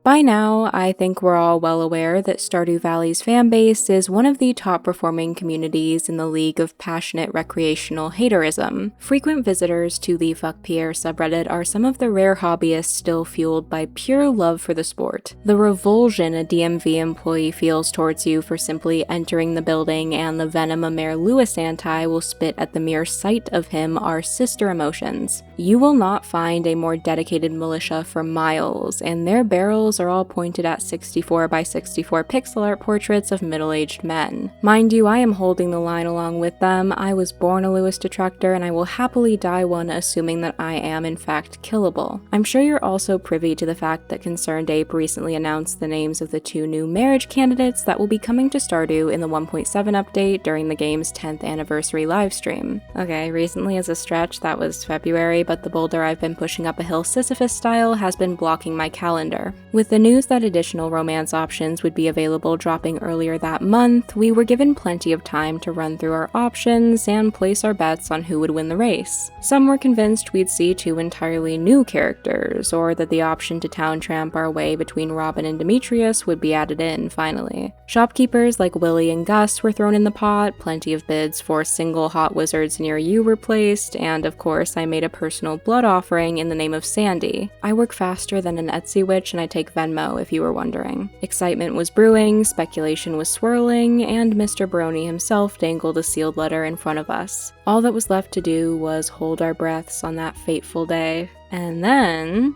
By now, I think we're all well aware that Stardew Valley's fanbase is one of the top-performing communities in the league of passionate recreational haterism. Frequent visitors to the Fuck Pierre subreddit are some of the rare hobbyists still fueled by pure love for the sport. The revulsion a DMV employee feels towards you for simply entering the building and the venom a Mayor Louis Anti will spit at the mere sight of him are sister emotions. You will not find a more dedicated militia for miles, and their barrels are all pointed at 64 by 64 pixel art portraits of middle-aged men. Mind you, I am holding the line along with them. I was born a Louis detractor, and I will happily die one assuming that I am in fact killable. I'm sure you're also privy to the fact that Concerned Ape recently announced the names of the 2 new marriage candidates that will be coming to Stardew in the 1.7 update during the game's 10th anniversary livestream. Okay, recently as a stretch, that was February, but the boulder I've been pushing up a hill Sisyphus style has been blocking my calendar. With the news that additional romance options would be available dropping earlier that month, we were given plenty of time to run through our options and place our bets on who would win the race. Some were convinced we'd see 2 entirely new characters, or that the option to town tramp our way between Robin and Demetrius would be added in finally. Shopkeepers like Willie and Gus were thrown in the pot, plenty of bids for single hot wizards near you were placed, and of course I made a personal blood offering in the name of Sandy. I work faster than an Etsy witch and I take Venmo if you were wondering. Excitement was brewing, speculation was swirling, and Mr. Baroni himself dangled a sealed letter in front of us. All that was left to do was hold our breaths on that fateful day. And then...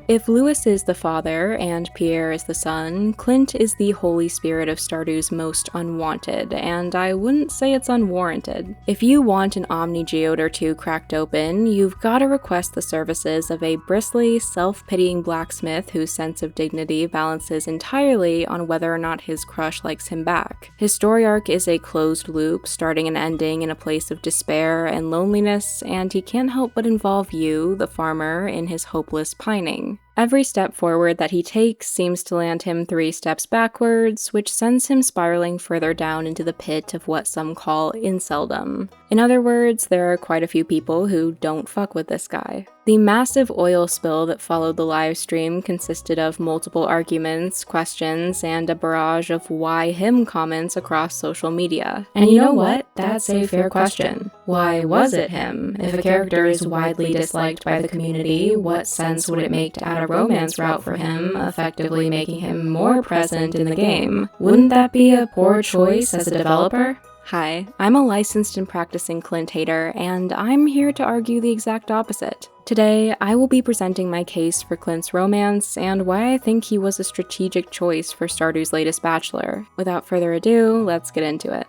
If Louis is the father and Pierre is the son, Clint is the Holy Spirit of Stardew's most unwanted, and I wouldn't say it's unwarranted. If you want an Omni-Geode or 2 cracked open, you've gotta request the services of a bristly, self-pitying blacksmith whose sense of dignity balances entirely on whether or not his crush likes him back. His story arc is a closed loop, starting and ending in a place of despair and loneliness, and he can't help but involve you, the farmer, in his hopeless pining. Every step forward that he takes seems to land him 3 steps backwards, which sends him spiraling further down into the pit of what some call inceldom. In other words, there are quite a few people who don't fuck with this guy. The massive oil spill that followed the livestream consisted of multiple arguments, questions, and a barrage of why him comments across social media. And you know what? That's a fair question. Why was it him? If a character is widely disliked by the community, what sense would it make to add a romance route for him, effectively making him more present in the game? Wouldn't that be a poor choice as a developer? Hi, I'm a licensed and practicing Clint hater, and I'm here to argue the exact opposite. Today, I will be presenting my case for Clint's romance and why I think he was a strategic choice for Stardew's latest bachelor. Without further ado, let's get into it.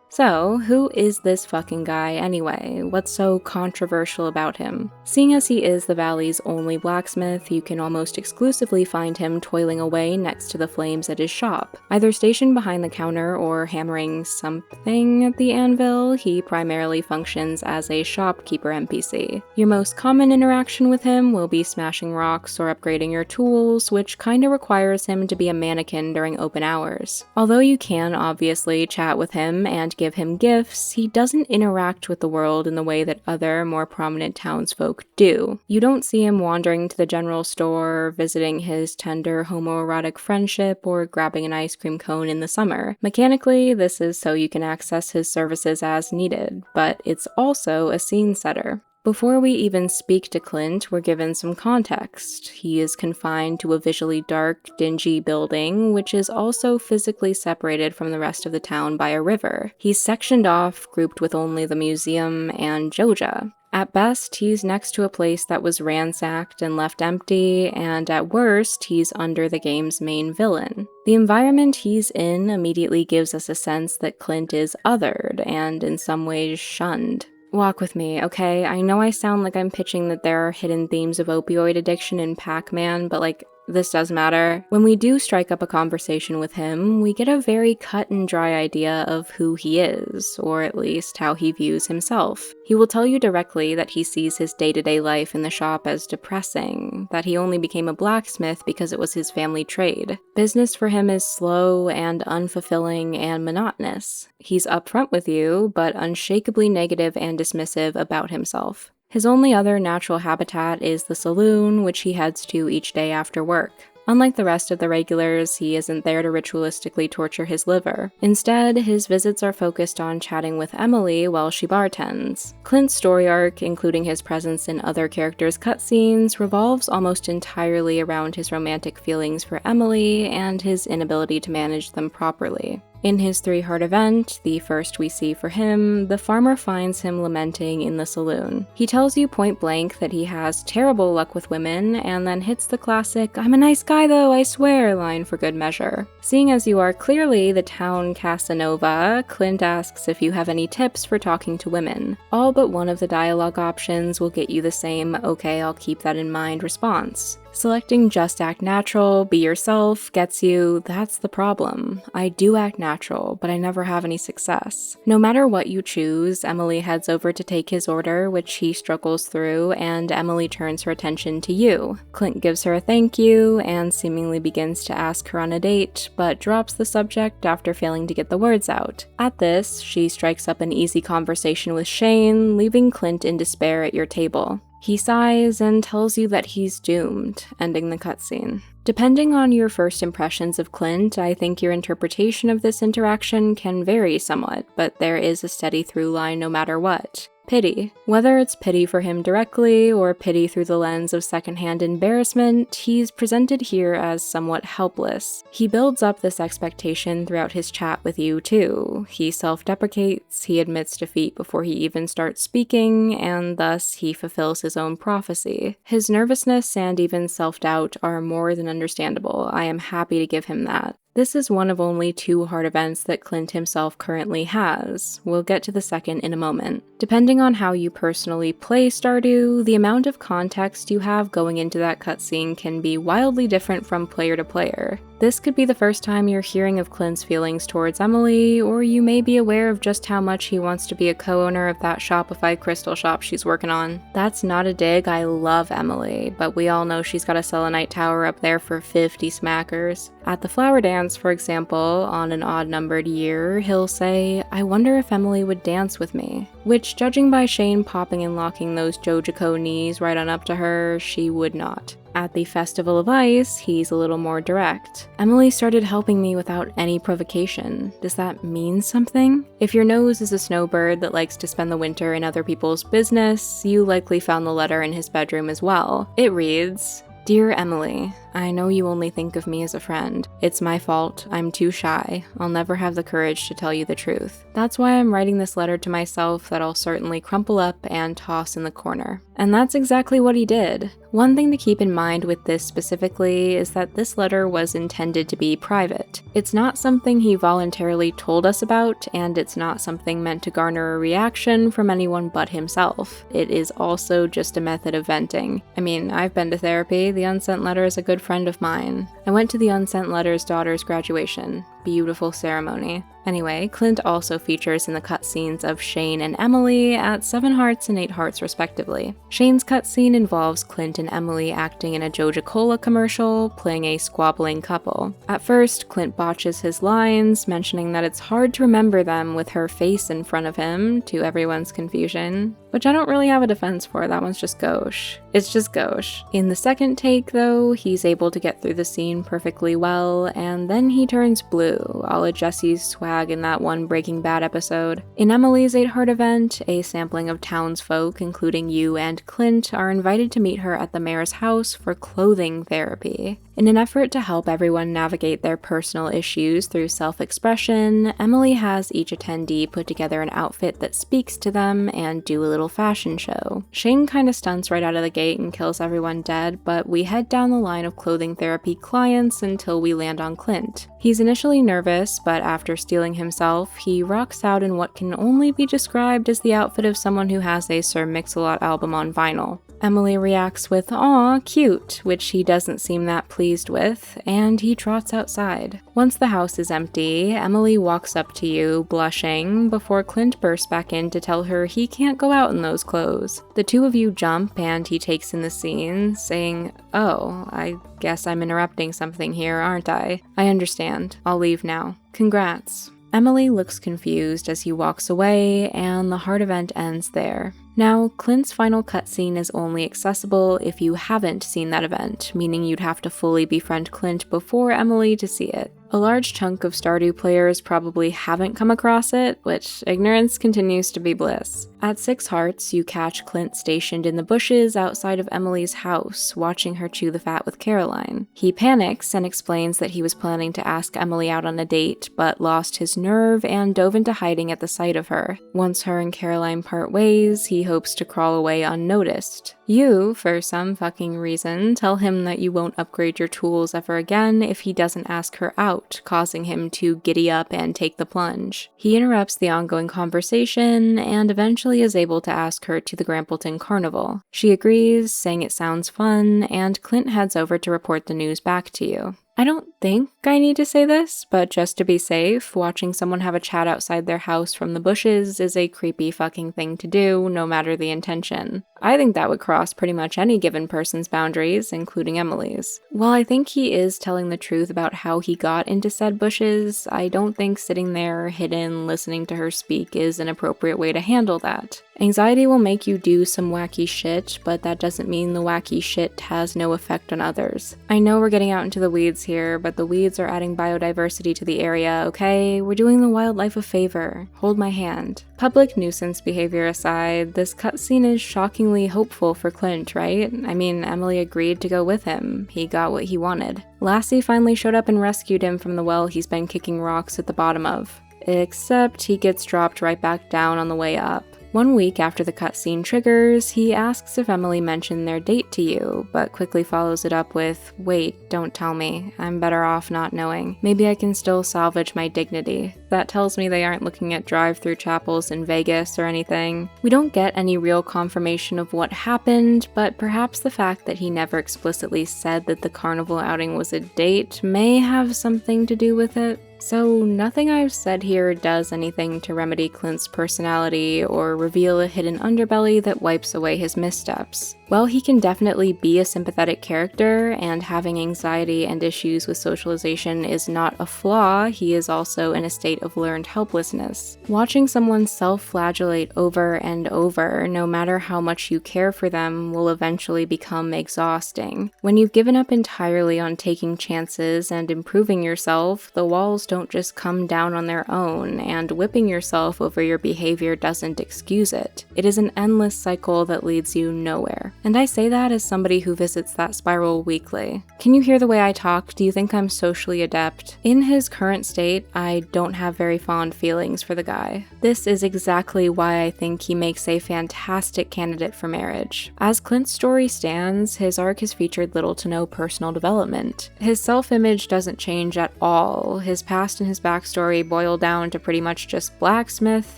So, who is this fucking guy anyway? What's so controversial about him? Seeing as he is the Valley's only blacksmith, you can almost exclusively find him toiling away next to the flames at his shop. Either stationed behind the counter or hammering something at the anvil, he primarily functions as a shopkeeper NPC. Your most common interaction with him will be smashing rocks or upgrading your tools, which kinda requires him to be a mannequin during open hours. Although you can obviously chat with him and give him gifts, he doesn't interact with the world in the way that other, more prominent townsfolk do. You don't see him wandering to the general store, visiting his tender homoerotic friendship, or grabbing an ice cream cone in the summer. Mechanically, this is so you can access his services as needed, but it's also a scene setter. Before we even speak to Clint, we're given some context. He is confined to a visually dark, dingy building, which is also physically separated from the rest of the town by a river. He's sectioned off, grouped with only the museum and Joja. At best, he's next to a place that was ransacked and left empty, and at worst, he's under the game's main villain. The environment he's in immediately gives us a sense that Clint is othered, and in some ways shunned. Walk with me, okay? I know I sound like I'm pitching that there are hidden themes of opioid addiction in Pac-Man, but This does matter. When we do strike up a conversation with him, we get a very cut and dry idea of who he is, or at least how he views himself. He will tell you directly that he sees his day-to-day life in the shop as depressing, that he only became a blacksmith because it was his family trade. Business for him is slow and unfulfilling and monotonous. He's upfront with you, but unshakably negative and dismissive about himself. His only other natural habitat is the saloon, which he heads to each day after work. Unlike the rest of the regulars, he isn't there to ritualistically torture his liver. Instead, his visits are focused on chatting with Emily while she bartends. Clint's story arc, including his presence in other characters' cutscenes, revolves almost entirely around his romantic feelings for Emily and his inability to manage them properly. In his 3-heart event, the first we see for him, the farmer finds him lamenting in the saloon. He tells you point blank that he has terrible luck with women, and then hits the classic, "I'm a nice guy though, I swear" line for good measure. Seeing as you are clearly the town Casanova, Clint asks if you have any tips for talking to women. All but one of the dialogue options will get you the same "okay, I'll keep that in mind" response. Selecting just act natural, be yourself, gets you, that's the problem. I do act natural, but I never have any success. No matter what you choose, Emily heads over to take his order, which he struggles through, and Emily turns her attention to you. Clint gives her a thank you, and seemingly begins to ask her on a date, but drops the subject after failing to get the words out. At this, she strikes up an easy conversation with Shane, leaving Clint in despair at your table. He sighs and tells you that he's doomed, ending the cutscene. Depending on your first impressions of Clint, I think your interpretation of this interaction can vary somewhat, but there is a steady through line no matter what. Pity. Whether it's pity for him directly or pity through the lens of secondhand embarrassment, he's presented here as somewhat helpless. He builds up this expectation throughout his chat with you too. He self-deprecates, he admits defeat before he even starts speaking, and thus he fulfills his own prophecy. His nervousness and even self-doubt are more than understandable. I am happy to give him that. This is one of only 2 heart events that Clint himself currently has. We'll get to the second in a moment. Depending on how you personally play Stardew, the amount of context you have going into that cutscene can be wildly different from player to player. This could be the first time you're hearing of Clint's feelings towards Emily, or you may be aware of just how much he wants to be a co-owner of that Shopify crystal shop she's working on. That's not a dig, I love Emily, but we all know she's got a selenite tower up there for 50 smackers. At the flower dance, for example, on an odd-numbered year, he'll say, "I wonder if Emily would dance with me," which, judging by Shane popping and locking those Jojiko knees right on up to her, she would not. At the Festival of Ice, he's a little more direct. "Emily started helping me without any provocation. Does that mean something?" If your nose is a snowbird that likes to spend the winter in other people's business, you likely found the letter in his bedroom as well. It reads, "Dear Emily, I know you only think of me as a friend. It's my fault. I'm too shy. I'll never have the courage to tell you the truth. That's why I'm writing this letter to myself that I'll certainly crumple up and toss in the corner." And that's exactly what he did. One thing to keep in mind with this specifically is that this letter was intended to be private. It's not something he voluntarily told us about, and it's not something meant to garner a reaction from anyone but himself. It is also just a method of venting. I mean, I've been to therapy. The unsent letter is a good friend of mine. I went to the unsent letter's daughter's graduation. Beautiful ceremony. Anyway, Clint also features in the cutscenes of Shane and Emily at 7 hearts and 8 hearts respectively. Shane's cutscene involves Clint and Emily acting in a Joja-Cola commercial, playing a squabbling couple. At first, Clint botches his lines, mentioning that it's hard to remember them with her face in front of him, to everyone's confusion. Which I don't really have a defense for, that one's just gauche. It's just gauche. In the second take, though, he's able to get through the scene perfectly well, and then he turns blue, a la Jesse's swag in that one Breaking Bad episode. In Emily's 8-heart event, a sampling of townsfolk, including you and Clint, are invited to meet her at the mayor's house for clothing therapy. In an effort to help everyone navigate their personal issues through self-expression, Emily has each attendee put together an outfit that speaks to them and do a little fashion show. Shane kinda stunts right out of the gate and kills everyone dead, but we head down the line of clothing therapy clients until we land on Clint. He's initially nervous, but after steeling himself, he rocks out in what can only be described as the outfit of someone who has a Sir Mix-a-Lot album on vinyl. Emily reacts with, "Aw, cute," which he doesn't seem that pleased with, and he trots outside. Once the house is empty, Emily walks up to you, blushing, before Clint bursts back in to tell her he can't go out in those clothes. The two of you jump and he takes in the scene, saying, "Oh, I guess I'm interrupting something here, aren't I? I understand. I'll leave now. Congrats." Emily looks confused as he walks away, and the heart event ends there. Now, Clint's final cutscene is only accessible if you haven't seen that event, meaning you'd have to fully befriend Clint before Emily to see it. A large chunk of Stardew players probably haven't come across it, which ignorance continues to be bliss. At 6 hearts, you catch Clint stationed in the bushes outside of Emily's house, watching her chew the fat with Caroline. He panics and explains that he was planning to ask Emily out on a date, but lost his nerve and dove into hiding at the sight of her. Once her and Caroline part ways, he hopes to crawl away unnoticed. You, for some fucking reason, tell him that you won't upgrade your tools ever again if he doesn't ask her out, causing him to giddy up and take the plunge. He interrupts the ongoing conversation and eventually is able to ask her to the Grampleton Carnival. She agrees, saying it sounds fun, and Clint heads over to report the news back to you. I don't think I need to say this, but just to be safe, watching someone have a chat outside their house from the bushes is a creepy fucking thing to do, no matter the intention. I think that would cross pretty much any given person's boundaries, including Emily's. While I think he is telling the truth about how he got into said bushes, I don't think sitting there, hidden, listening to her speak is an appropriate way to handle that. Anxiety will make you do some wacky shit, but that doesn't mean the wacky shit has no effect on others. I know we're getting out into the weeds here, but the weeds are adding biodiversity to the area, okay? We're doing the wildlife a favor. Hold my hand. Public nuisance behavior aside, this cutscene is shockingly hopeful for Clint, right? I mean, Emily agreed to go with him. He got what he wanted. Lassie finally showed up and rescued him from the well he's been kicking rocks at the bottom of. Except he gets dropped right back down on the way up. 1 week after the cutscene triggers, he asks if Emily mentioned their date to you, but quickly follows it up with, "Wait, don't tell me. I'm better off not knowing. Maybe I can still salvage my dignity." That tells me they aren't looking at drive-through chapels in Vegas or anything. We don't get any real confirmation of what happened, but perhaps the fact that he never explicitly said that the carnival outing was a date may have something to do with it. So nothing I've said here does anything to remedy Clint's personality or reveal a hidden underbelly that wipes away his missteps. While he can definitely be a sympathetic character, and having anxiety and issues with socialization is not a flaw, he is also in a state of learned helplessness. Watching someone self-flagellate over and over, no matter how much you care for them, will eventually become exhausting. When you've given up entirely on taking chances and improving yourself, the walls don't just come down on their own, and whipping yourself over your behavior doesn't excuse it. It is an endless cycle that leads you nowhere. And I say that as somebody who visits that spiral weekly. Can you hear the way I talk? Do you think I'm socially adept? In his current state, I don't have very fond feelings for the guy. This is exactly why I think he makes a fantastic candidate for marriage. As Clint's story stands, his arc has featured little to no personal development. His self-image doesn't change at all. His past and his backstory boil down to pretty much just blacksmith,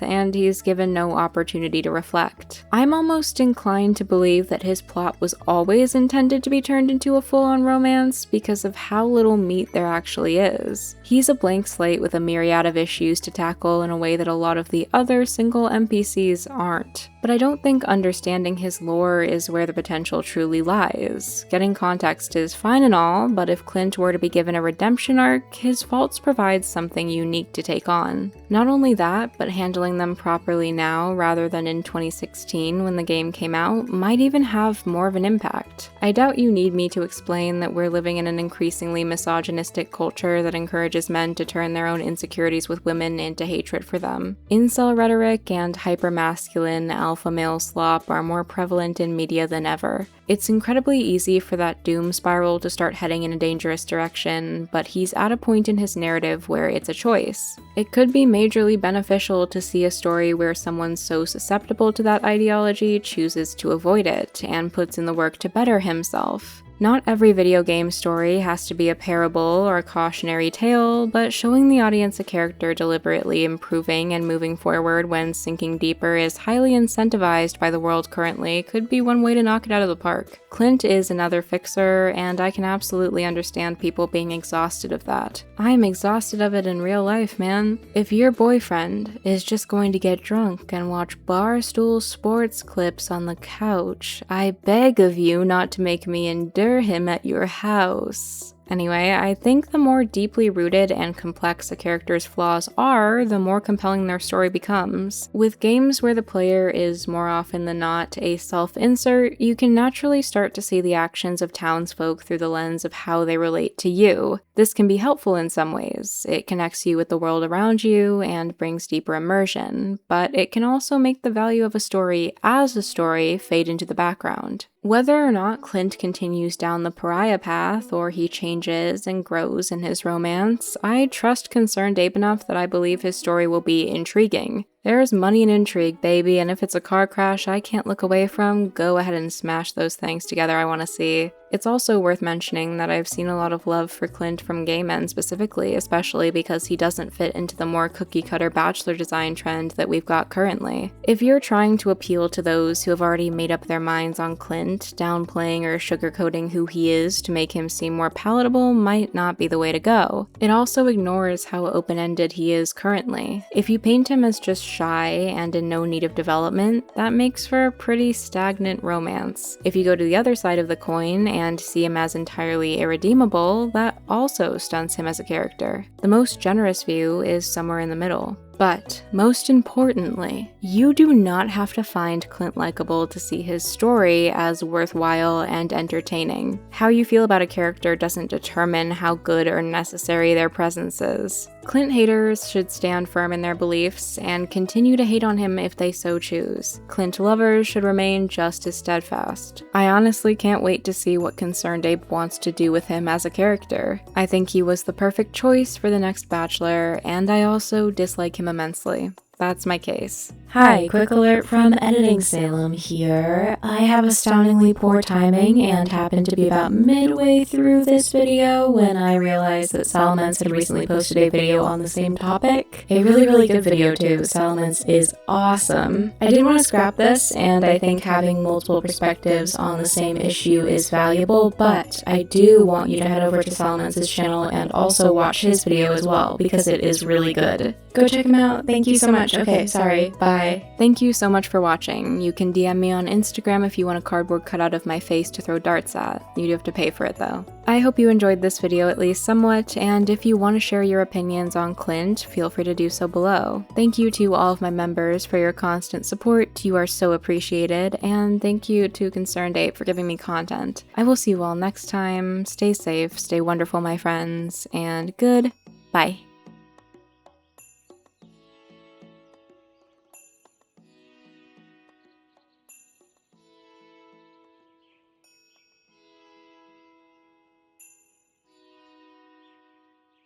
and he's given no opportunity to reflect. I'm almost inclined to believe that his plot was always intended to be turned into a full-on romance because of how little meat there actually is. He's a blank slate with a myriad of issues to tackle in a way that a lot of the other single NPCs aren't. But I don't think understanding his lore is where the potential truly lies. Getting context is fine and all, but if Clint were to be given a redemption arc, his faults provide something unique to take on. Not only that, but handling them properly now rather than in 2016 when the game came out might even have more of an impact. I doubt you need me to explain that we're living in an increasingly misogynistic culture that encourages men to turn their own insecurities with women into hatred for them. Incel rhetoric and hypermasculine alpha male slop are more prevalent in media than ever. It's incredibly easy for that doom spiral to start heading in a dangerous direction, but he's at a point in his narrative where it's a choice. It could be majorly beneficial to see a story where someone so susceptible to that ideology chooses to avoid it and puts in the work to better himself. Not every video game story has to be a parable or a cautionary tale, but showing the audience a character deliberately improving and moving forward when sinking deeper is highly incentivized by the world currently could be one way to knock it out of the park. Clint is another fixer, and I can absolutely understand people being exhausted of that. I am exhausted of it in real life, man. If your boyfriend is just going to get drunk and watch Barstool Sports clips on the couch, I beg of you not to make me endure him at your house. Anyway, I think the more deeply rooted and complex a character's flaws are, the more compelling their story becomes. With games where the player is more often than not a self-insert, you can naturally start to see the actions of townsfolk through the lens of how they relate to you. This can be helpful in some ways. It connects you with the world around you and brings deeper immersion, but it can also make the value of a story as a story fade into the background. Whether or not Clint continues down the pariah path or he changes and grows in his romance, I trust Concerned Ape enough that I believe his story will be intriguing. There's money in intrigue, baby, and if it's a car crash I can't look away from, go ahead and smash those things together I want to see. It's also worth mentioning that I've seen a lot of love for Clint from gay men specifically, especially because he doesn't fit into the more cookie-cutter bachelor design trend that we've got currently. If you're trying to appeal to those who have already made up their minds on Clint, downplaying or sugarcoating who he is to make him seem more palatable might not be the way to go. It also ignores how open-ended he is currently. If you paint him as just shy and in no need of development, that makes for a pretty stagnant romance. If you go to the other side of the coin and see him as entirely irredeemable, that also stunts him as a character. The most generous view is somewhere in the middle. But, most importantly, you do not have to find Clint likable to see his story as worthwhile and entertaining. How you feel about a character doesn't determine how good or necessary their presence is. Clint haters should stand firm in their beliefs and continue to hate on him if they so choose. Clint lovers should remain just as steadfast. I honestly can't wait to see what Concerned Ape wants to do with him as a character. I think he was the perfect choice for the next Bachelor, and I also dislike him immensely. That's my case. Hi, quick alert from Editing Salem here. I have astoundingly poor timing and happened to be about midway through this video when I realized that SALAMENCE'S had recently posted a video on the same topic. A really good video too. SALAMENCE'S is awesome. I didn't want to scrap this, and I think having multiple perspectives on the same issue is valuable, but I do want you to head over to SALAMENCE'S channel and also watch his video as well, because it is really good. Go check him out. Thank you so much. Okay, sorry. Bye. Thank you so much for watching. You can DM me on Instagram if you want a cardboard cutout of my face to throw darts at. You do have to pay for it though. I hope you enjoyed this video at least somewhat, and if you want to share your opinions on Clint, feel free to do so below. Thank you to all of my members for your constant support. You are so appreciated, and thank you to Concerned Ape for giving me content. I will see you all next time. Stay safe, stay wonderful, my friends, and goodbye.